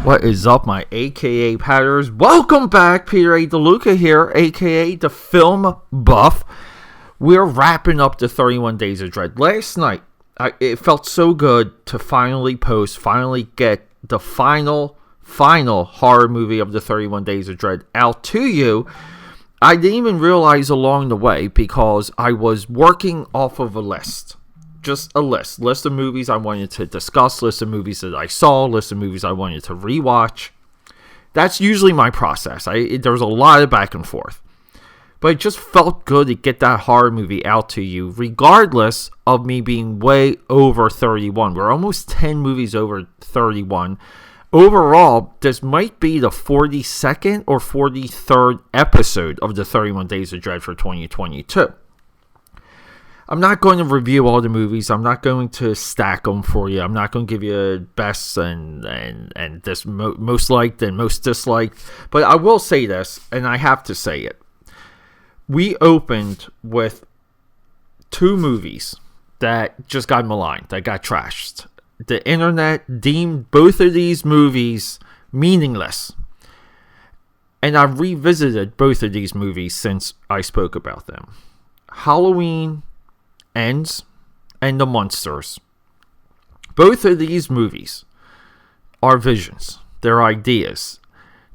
What is up, my AKA Patters? Welcome back, Peter A. DeLuca here, AKA The Film Buff. We're wrapping up the 31 Days of Dread. Last night, it felt so good to finally get the final horror movie of the 31 Days of Dread out to you. I didn't even realize along the way because I was working off of a list. Just a list of movies I wanted to discuss, list of movies that I saw, list of movies I wanted to rewatch. That's usually my process. There's a lot of back and forth. But it just felt good to get that horror movie out to you, regardless of me being way over 31. We're almost 10 movies over 31. Overall, this might be the 42nd or 43rd episode of the 31 Days of Dread for 2022. I'm not going to review all the movies. I'm not going to stack them for you. I'm not going to give you best and this most liked and most disliked. But I will say this, and I have to say it. We opened with two movies that just got maligned, that got trashed. The internet deemed both of these movies meaningless. And I've revisited both of these movies since I spoke about them. Halloween Ends and The Munsters. Both of these movies are visions. They're ideas.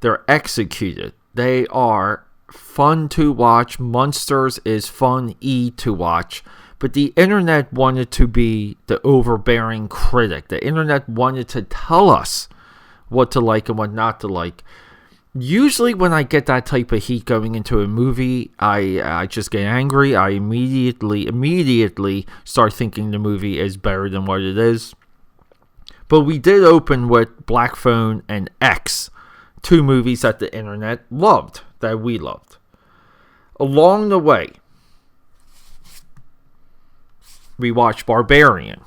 They're executed. They are fun to watch. Munsters is fun-y to watch. But the internet wanted to be the overbearing critic. The internet wanted to tell us what to like and what not to like. Usually when I get that type of heat going into a movie, I just get angry. I immediately start thinking the movie is better than what it is. But we did open with Black Phone and X, two movies that the internet loved, that we loved. Along the way, we watched Barbarian.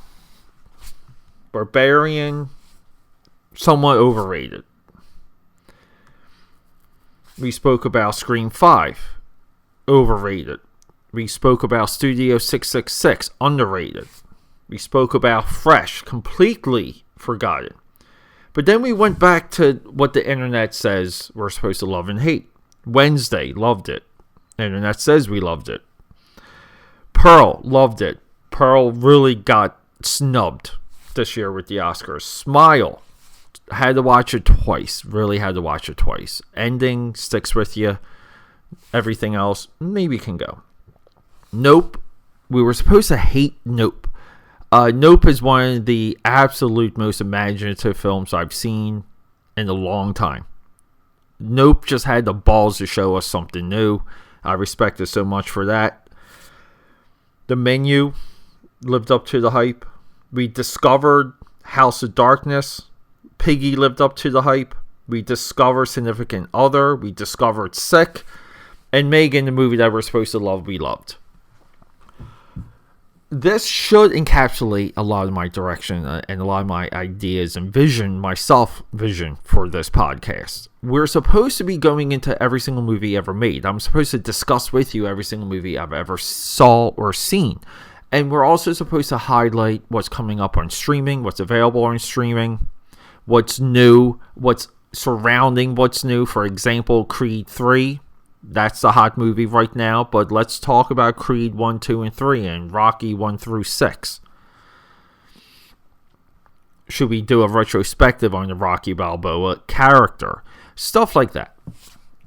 Barbarian, somewhat overrated. We spoke about Scream 5, overrated. We spoke about Studio 666, underrated. We spoke about Fresh, completely forgotten. But then we went back to what the internet says we're supposed to love and hate. Wednesday, loved it. The internet says we loved it. Pearl, loved it. Pearl really got snubbed this year with the Oscars. Smile. Had to watch it twice. Really had to watch it twice. Ending sticks with you. Everything else maybe can go. Nope. We were supposed to hate Nope. Nope is one of the absolute most imaginative films I've seen in a long time. Nope just had the balls to show us something new. I respect it so much for that. The Menu lived up to the hype. We discovered House of Darkness. Piggy lived up to the hype. We discovered Significant Other. We discovered Sick. And Megan, the movie that we're supposed to love, we loved. This should encapsulate a lot of my direction and a lot of my ideas and vision, my self-vision for this podcast. We're supposed to be going into every single movie ever made. I'm supposed to discuss with you every single movie I've ever saw or seen. And we're also supposed to highlight what's coming up on streaming, what's available on streaming, what's new, what's surrounding what's new. For example, Creed 3. That's the hot movie right now. But let's talk about Creed 1, 2, and 3 and Rocky 1 through 6. Should we do a retrospective on the Rocky Balboa character? Stuff like that.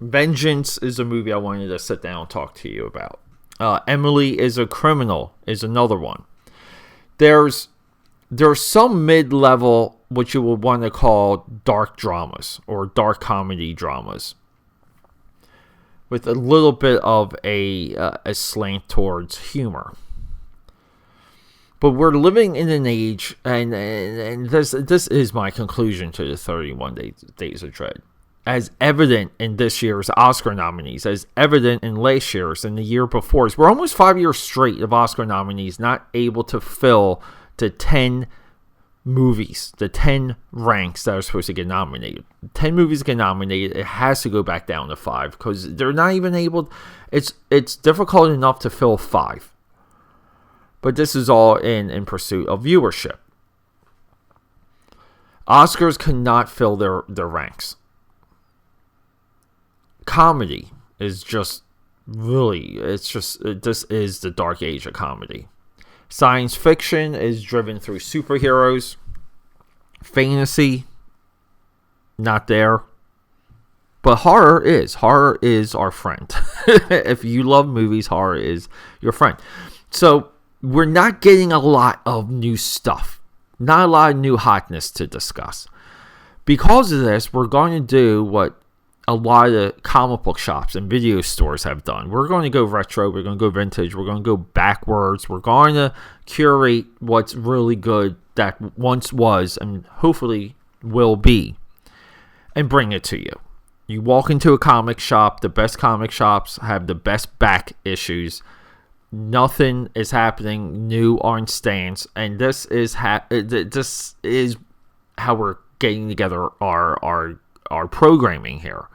Vengeance is a movie I wanted to sit down and talk to you about. Emily is a Criminal is another one. There's some mid-level, what you would want to call dark dramas or dark comedy dramas, with a little bit of a slant towards humor. But we're living in an age, and this is my conclusion to the 31 Days of Dread. As evident in this year's Oscar nominees, as evident in last year's and the year before's. We're almost 5 years straight of Oscar nominees not able to fill the 10 movies, the 10 ranks that are supposed to get nominated. 10 movies get nominated, it has to go back down to 5 because they're not even able. It's difficult enough to fill 5. But this is all in pursuit of viewership. Oscars cannot fill their ranks. Comedy is just this is the dark age of comedy. Science fiction is driven through superheroes. Fantasy, not there. But horror is our friend. If you love movies, horror is your friend. So we're not getting a lot of new stuff. Not a lot of new hotness to discuss. Because of this, we're going to do what a lot of comic book shops and video stores have done. We're going to go retro. We're going to go vintage. We're going to go backwards. We're going to curate what's really good that once was and hopefully will be and bring it to you. You walk into a comic shop. The best comic shops have the best back issues. Nothing is happening new on stands, and this is how we're getting together our programming here.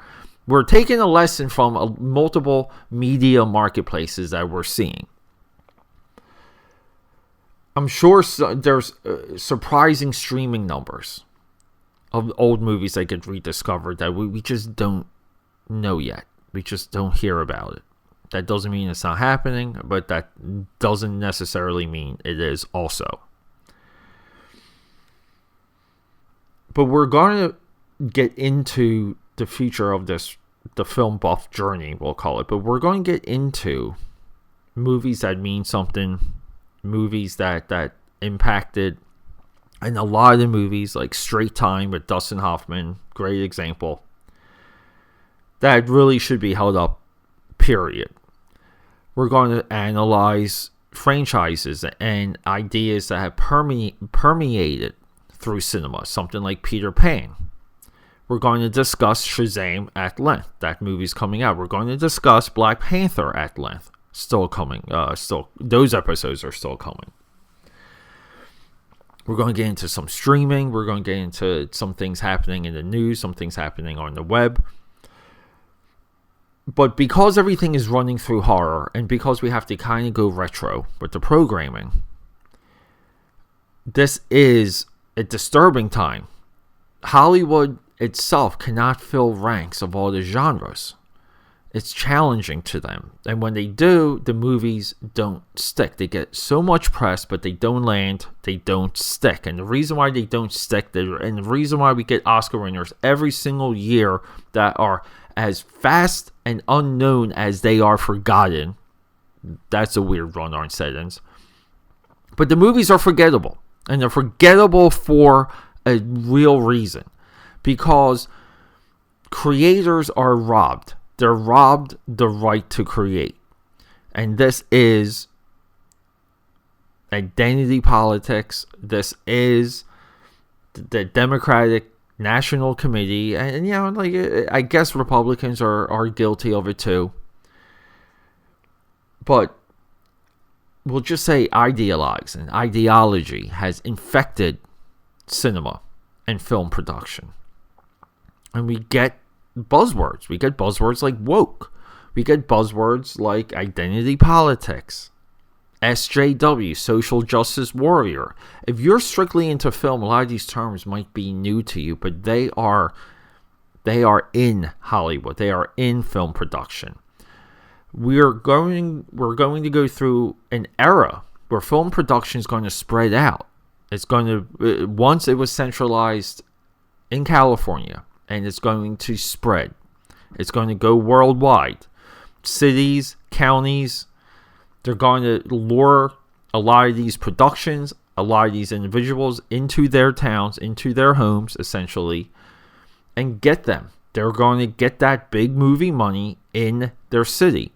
We're taking a lesson from multiple media marketplaces that we're seeing. I'm sure there's surprising streaming numbers of old movies that get rediscovered that we just don't know yet. We just don't hear about it. That doesn't mean it's not happening, but that doesn't necessarily mean it is also. But we're going to get into the future of the film buff journey, we'll call it. But we're going to get into movies that mean something, movies that impacted, and a lot of the movies like Straight Time with Dustin Hoffman, great example, that really should be held up, period. We're going to analyze franchises and ideas that have permeated through cinema, something like Peter Pan. We're going to discuss Shazam at length. That movie's coming out. We're going to discuss Black Panther at length. Still coming. Those episodes are still coming. We're going to get into some streaming. We're going to get into some things happening in the news, some things happening on the web. But because everything is running through horror, and because we have to kind of go retro with the programming, this is a disturbing time. Hollywood itself cannot fill ranks of all the genres. It's challenging to them. And when they do, the movies don't stick. They get so much press, but they don't land. They don't stick. And the reason why they don't stick, and the reason why we get Oscar winners every single year that are as fast and unknown as they are forgotten. That's a weird run-on sentence. But the movies are forgettable. And they're forgettable for a real reason. Because creators are robbed. They're robbed the right to create. And this is identity politics. This is the Democratic National Committee. And I guess Republicans are guilty of it too. But we'll just say ideologues and ideology has infected cinema and film production. And we get buzzwords. We get buzzwords like woke. We get buzzwords like identity politics, SJW, social justice warrior. If you're strictly into film, a lot of these terms might be new to you, but they are in Hollywood. They are in film production. We're going to go through an era where film production is going to spread out. It's going to, once it was centralized in California, and it's going to spread. It's going to go worldwide. Cities, counties, they're going to lure a lot of these productions, a lot of these individuals into their towns, into their homes, essentially, and get them. They're going to get that big movie money in their city.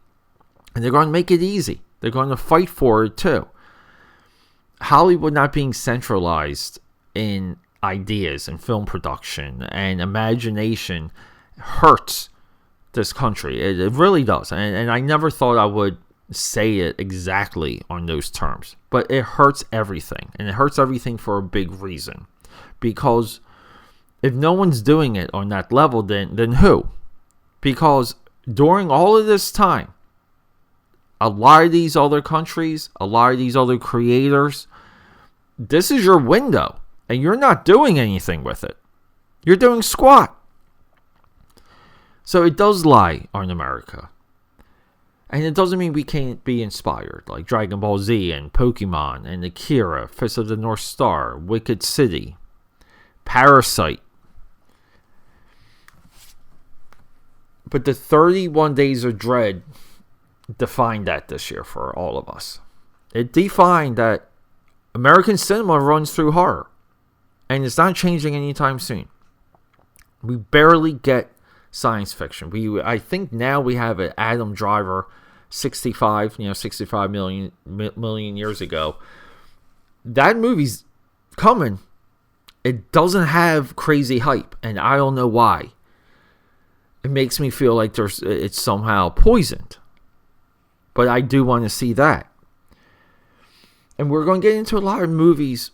And they're going to make it easy. They're going to fight for it too. Hollywood not being centralized in ideas and film production and imagination hurts this country. It really does. And I never thought I would say it exactly on those terms. But it hurts everything. And it hurts everything for a big reason. Because if no one's doing it on that level, then who? Because during all of this time, a lot of these other countries, a lot of these other creators, this is your window. and you're not doing anything with it. You're doing squat. So it does lie on America. And it doesn't mean we can't be inspired, like Dragon Ball Z and Pokemon and Akira, Fist of the North Star, Wicked City, Parasite. But the 31 Days of Dread defined that this year for all of us. It defined that American cinema runs through horror. And it's not changing anytime soon. We barely get science fiction. I think now we have an Adam Driver 65 million years ago. That movie's coming. It doesn't have crazy hype, and I don't know why. It makes me feel like it's somehow poisoned. But I do want to see that. And we're going to get into a lot of movies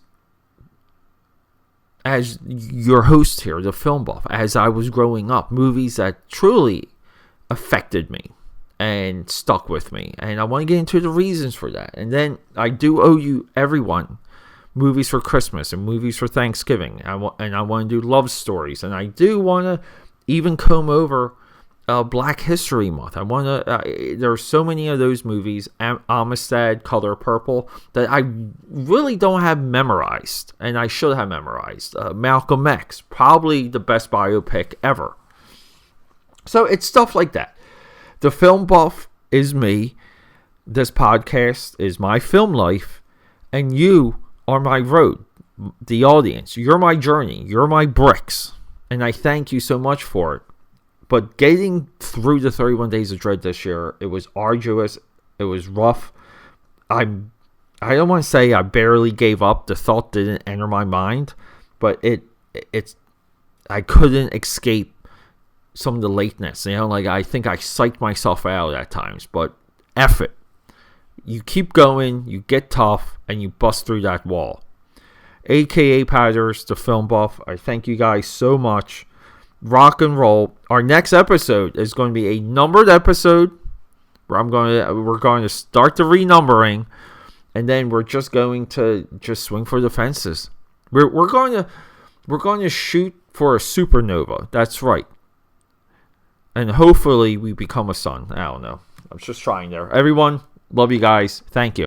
as your host here, the Film Buff, as I was growing up. Movies that truly affected me and stuck with me. And I want to get into the reasons for that. And then I do owe you, everyone, movies for Christmas and movies for Thanksgiving. I want to do love stories. And I do want to even comb over Black History Month. I want to. There are so many of those movies, Amistad, Color Purple, that I really don't have memorized, and I should have memorized. Malcolm X, probably the best biopic ever. So it's stuff like that. The Film Buff is me. This podcast is my film life, and you are my road, the audience. You're my journey. You're my bricks, and I thank you so much for it. But getting through the 31 Days of Dread this year, it was arduous. It was rough. I don't want to say I barely gave up. The thought didn't enter my mind, but I couldn't escape some of the lateness. Like I think I psyched myself out at times, but F it. You keep going, you get tough, and you bust through that wall. AKAPAD The Film Buff, I thank you guys so much. Rock and roll. Our next episode is going to be a numbered episode where we're going to start the renumbering, and then we're just going to swing for the fences. We're going to shoot for a supernova. That's right. And hopefully we become a sun. I don't know. I'm just trying there. Everyone, love you guys. Thank you.